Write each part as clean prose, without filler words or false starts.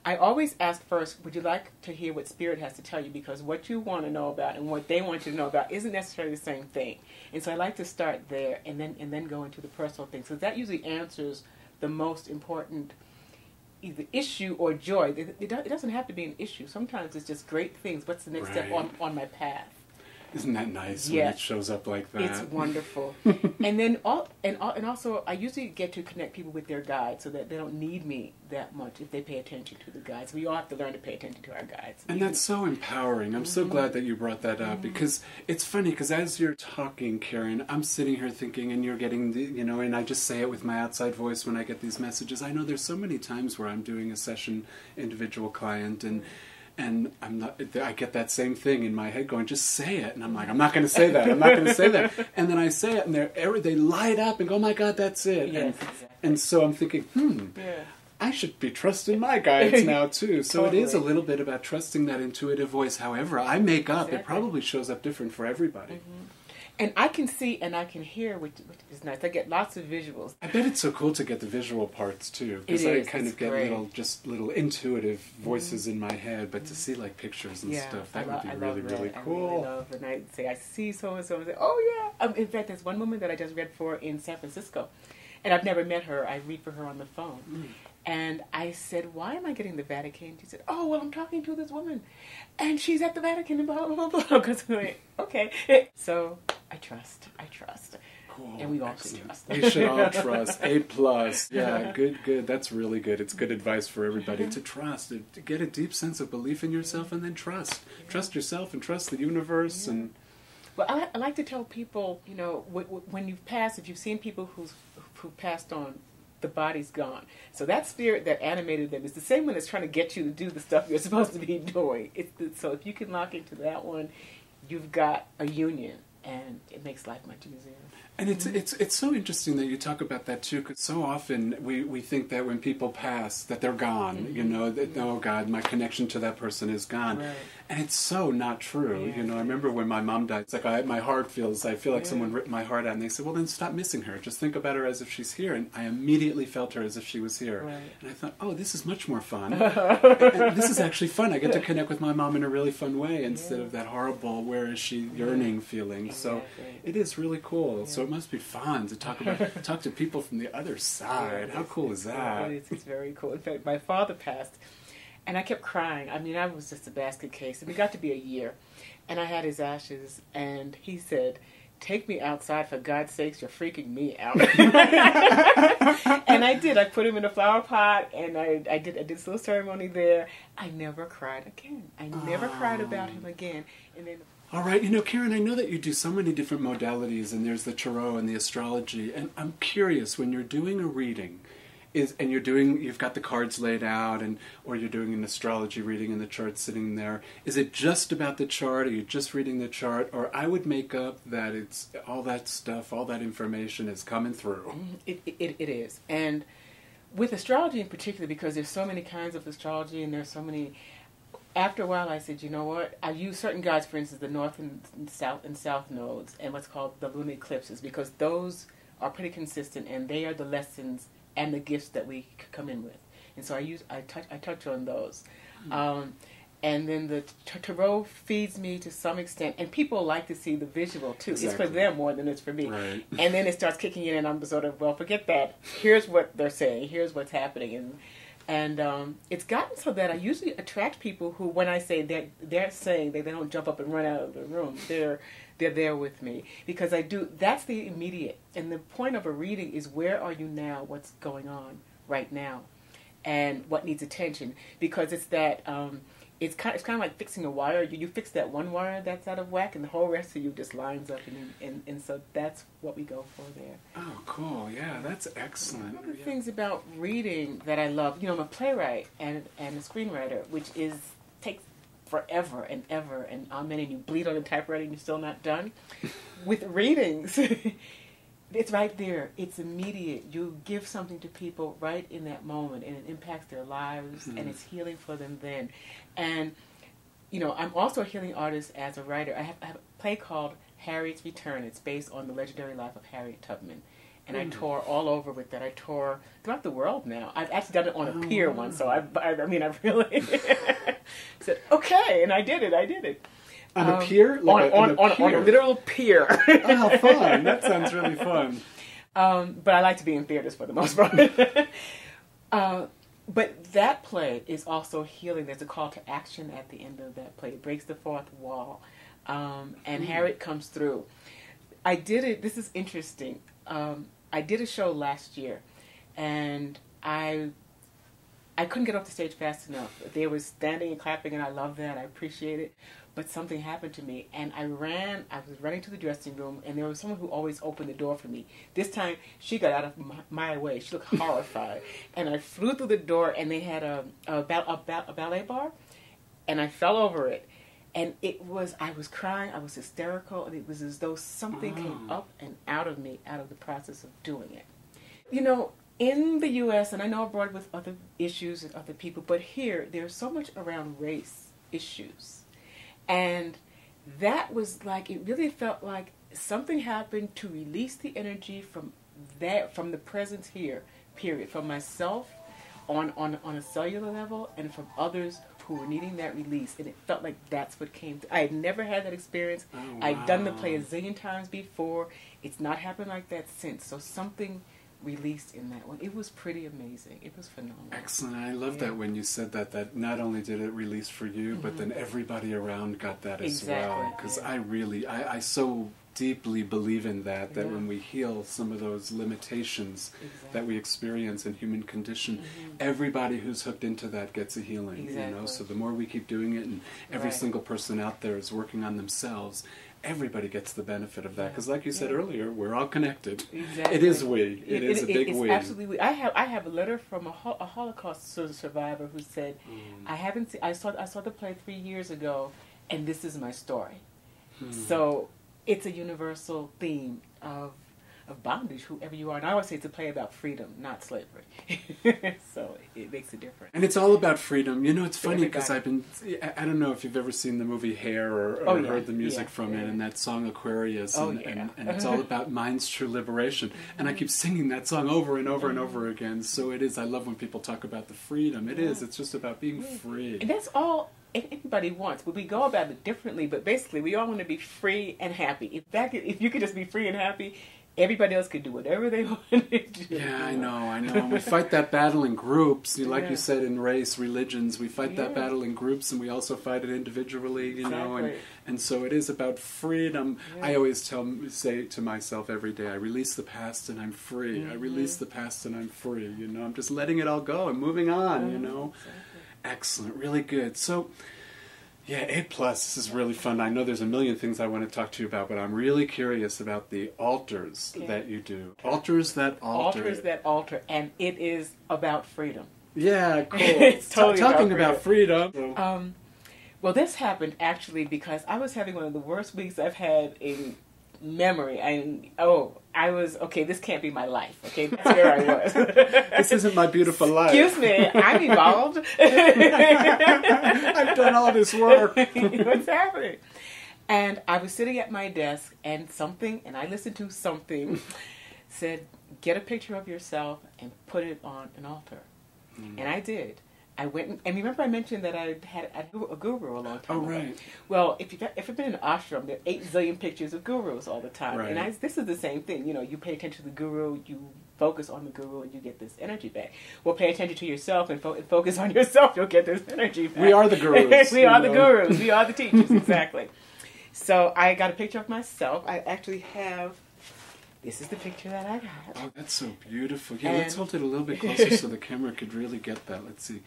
I always ask first, would you like to hear what Spirit has to tell you? Because what you want to know about and what they want you to know about isn't necessarily the same thing. And so I like to start there and then go into the personal things. So that usually answers the most important either issue or joy. It doesn't have to be an issue. Sometimes it's just great things. What's the next step on my path? Isn't that nice when it shows up like that? It's wonderful. And then also I usually get to connect people with their guides so that they don't need me that much if they pay attention to the guides. We all have to learn to pay attention to our guides. And that's so empowering. I'm so glad that you brought that up because it's funny because as you're talking, Karen, I'm sitting here thinking and you're getting, and I just say it with my outside voice when I get these messages. I know there's so many times where I'm doing a session, individual client, and I get that same thing in my head going, just say it. And I'm like, I'm not going to say that. I'm not going to say that. And then I say it, and they light up and go, oh my God, that's it. Yes, exactly. And so I'm thinking, I should be trusting my guides now too. So Totally. It is a little bit about trusting that intuitive voice. However I make up, it probably shows up different for everybody. And I can see and I can hear, which is nice. I get lots of visuals. I bet it's so cool to get the visual parts too, because I kind of get little intuitive voices in my head. But to see like pictures and stuff, that would be really, really cool. I love and I say I see so and so and say, oh yeah. In fact, there's one woman that I just read for in San Francisco, and I've never met her. I read for her on the phone. And I said, why am I getting the Vatican? She said, oh, well, I'm talking to this woman. And she's at the Vatican and blah, blah, blah, blah. Because I'm like, okay. So I trust. Cool. And we all should trust. We should all trust. A+. Yeah, good. That's really good. It's good advice for everybody to trust. To get a deep sense of belief in yourself and then trust. Trust yourself and trust the universe. And Well, I like to tell people, when you've passed, if you've seen people who passed on, the body's gone. So that spirit that animated them is the same one that's trying to get you to do the stuff you're supposed to be doing. So if you can lock into that one, you've got a union, and it makes life much easier. And it's so interesting that you talk about that too, because so often we think that when people pass that they're gone, that oh God, my connection to that person is gone, and it's so not true. I remember when my mom died, it's like I feel like someone ripped my heart out, and they said, well then stop missing her, just think about her as if she's here, and I immediately felt her as if she was here, and I thought, oh, this is much more fun, and this is actually fun. I get to connect with my mom in a really fun way instead of that horrible where is she yearning feeling. So it is really cool. So it must be fun to talk to people from the other side. How cool is that? It's very cool. In fact, my father passed, and I kept crying. I mean, I was just a basket case. And it got to be a year, and I had his ashes, and he said, take me outside, for God's sakes, you're freaking me out. And I did. I put him in a flower pot, and I did this little ceremony there. I never cried again. I never cried about him again. And then... All right, Karen, I know that you do so many different modalities, and there's the tarot and the astrology, and I'm curious, when you're doing a reading, you've got the cards laid out, or you're doing an astrology reading and the chart's sitting there, is it just about the chart? Are you just reading the chart? Or I would make up that it's all that stuff, all that information is coming through. It is. And with astrology in particular, because there's so many kinds of astrology, and there's so many... After a while, I said, you know what? I use certain guides, for instance, the north and south nodes, and what's called the lunar eclipses, because those are pretty consistent, and they are the lessons and the gifts that we come in with. And so I touch on those. And then the tarot feeds me to some extent, and people like to see the visual too. Exactly. It's for them more than it's for me. Right. And then it starts kicking in, and I'm sort of, well, forget that. Here's what they're saying. Here's what's happening, and it's gotten so that I usually attract people who, when I say they're saying they don't jump up and run out of the room. They're there with me, because I do. That's the immediate. And the point of a reading is, where are you now? What's going on right now, and what needs attention? Because it's that. It's kind of like fixing a wire. You fix that one wire that's out of whack, and the whole rest of you just lines up, and so that's what we go for there. Oh, cool! Yeah, that's excellent. One of the things about reading that I love, I'm a playwright and a screenwriter, which takes forever and ever, and amen, and you bleed on the typewriter and you're still not done. With readings, it's right there. It's immediate. You give something to people right in that moment, and it impacts their lives, and it's healing for them then. And, I'm also a healing artist as a writer. I have a play called Harriet's Return. It's based on the legendary life of Harriet Tubman. and I tour all over with that. I tour throughout the world now. I've actually done it on a pier once, so I really said, okay, and I did it. On a pier? Like on a literal pier. Oh, how fun. That sounds really fun. But I like to be in theaters for the most part. But that play is also healing. There's a call to action at the end of that play. It breaks the fourth wall. And Harriet comes through. I did it, this is interesting. I did a show last year, and I couldn't get off the stage fast enough. They were standing and clapping, and I love that. I appreciate it. But something happened to me, and I was running to the dressing room, and there was someone who always opened the door for me. This time, she got out of my way. She looked horrified. And I flew through the door, and they had a ballet bar, and I fell over it. And I was crying, I was hysterical, and it was as though something came up and out of me, out of the process of doing it. You know, in the U.S., and I know abroad with other issues and other people, but here, there's so much around race issues. And that was like, it really felt like something happened to release the energy from the presence here, period, from myself on a cellular level, and from others who were needing that release. And it felt like that's what came through. I had never had that experience. Oh, wow. I'd done the play a zillion times before. It's not happened like that since. So something released in that one. It was pretty amazing. It was phenomenal. Excellent. I love that when you said that not only did it release for you, but then everybody around got that as well. Because I so deeply believe in that when we heal some of those limitations that we experience in human condition, everybody who's hooked into that gets a healing. You know, so the more we keep doing it, and every single person out there is working on themselves, everybody gets the benefit of that. Because like you said earlier, we're all connected. Exactly. It is we. It is a big we. Absolutely we. I have a letter from a Holocaust survivor who said, I saw the play 3 years ago, and this is my story. So it's a universal theme of bondage, whoever you are. And I always say it's a play about freedom, not slavery. So it makes a difference. And it's all about freedom. You know, it's funny because I don't know if you've ever seen the movie Hair or heard the music from it, and that song Aquarius, and it's all about mind's true liberation. And I keep singing that song over and over and over again. So it is. I love when people talk about the freedom. It is. It's just about being free. And that's all everybody wants, but we go about it differently. But basically, we all want to be free and happy. If you could just be free and happy, everybody else could do whatever they want to do. Yeah, I know. And we fight that battle in groups. Like you said, in race, religions, we fight that battle in groups, and we also fight it individually, you know. And so it is about freedom. Yeah. I always say to myself every day, I release the past and I'm free. I release the past and I'm free, you know. I'm just letting it all go and moving on, you know. Exactly. Excellent. Really good. So, yeah, A+, this is really fun. I know there's a million things I want to talk to you about, but I'm really curious about the altars that you do. Altars that alter. Altars that alter, and it is about freedom. Yeah, cool. It's totally talking about freedom. Well, this happened actually because I was having one of the worst weeks I've had in memory. I was, okay, this can't be my life. Okay, that's where I was. This isn't my beautiful life. Excuse me, I'm evolved. I've done all this work. What's happening? And I was sitting at my desk, and I listened to something, said, get a picture of yourself and put it on an altar. And I did. I went, and remember I mentioned that I had a guru a long time ago. Right. Well, if you've been in an ashram, there are 8 zillion pictures of gurus all the time. Right. And this is the same thing. You know, you pay attention to the guru, you focus on the guru, and you get this energy back. Well, pay attention to yourself and focus on yourself, you'll get this energy back. We are the gurus. We are the gurus. We are the teachers, exactly. So I got a picture of myself. I actually have... This is the picture that I got. Oh, that's so beautiful. Yeah, let's hold it a little bit closer so the camera could really get that. Let's see.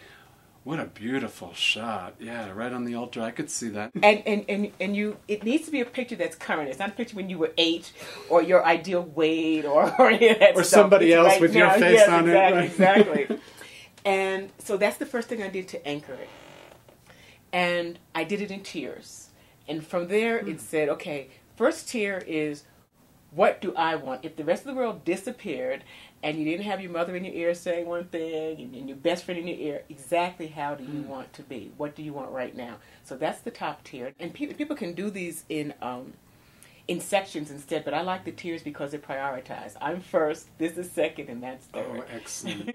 What a beautiful shot. Yeah, right on the altar. I could see that. And you, it needs to be a picture that's current. It's not a picture when you were 8 or your ideal weight or any of that or stuff. Somebody else with your face on it. Right? Exactly. And so that's the first thing I did to anchor it. And I did it in tiers. And from there it said, okay, first tier is, what do I want? If the rest of the world disappeared and you didn't have your mother in your ear saying one thing and your best friend in your ear, exactly how do you want to be? What do you want right now? So that's the top tier. And people can do these in in sections instead, but I like the tiers because they're prioritized. I'm first, this is second, and that's third. Oh, excellent.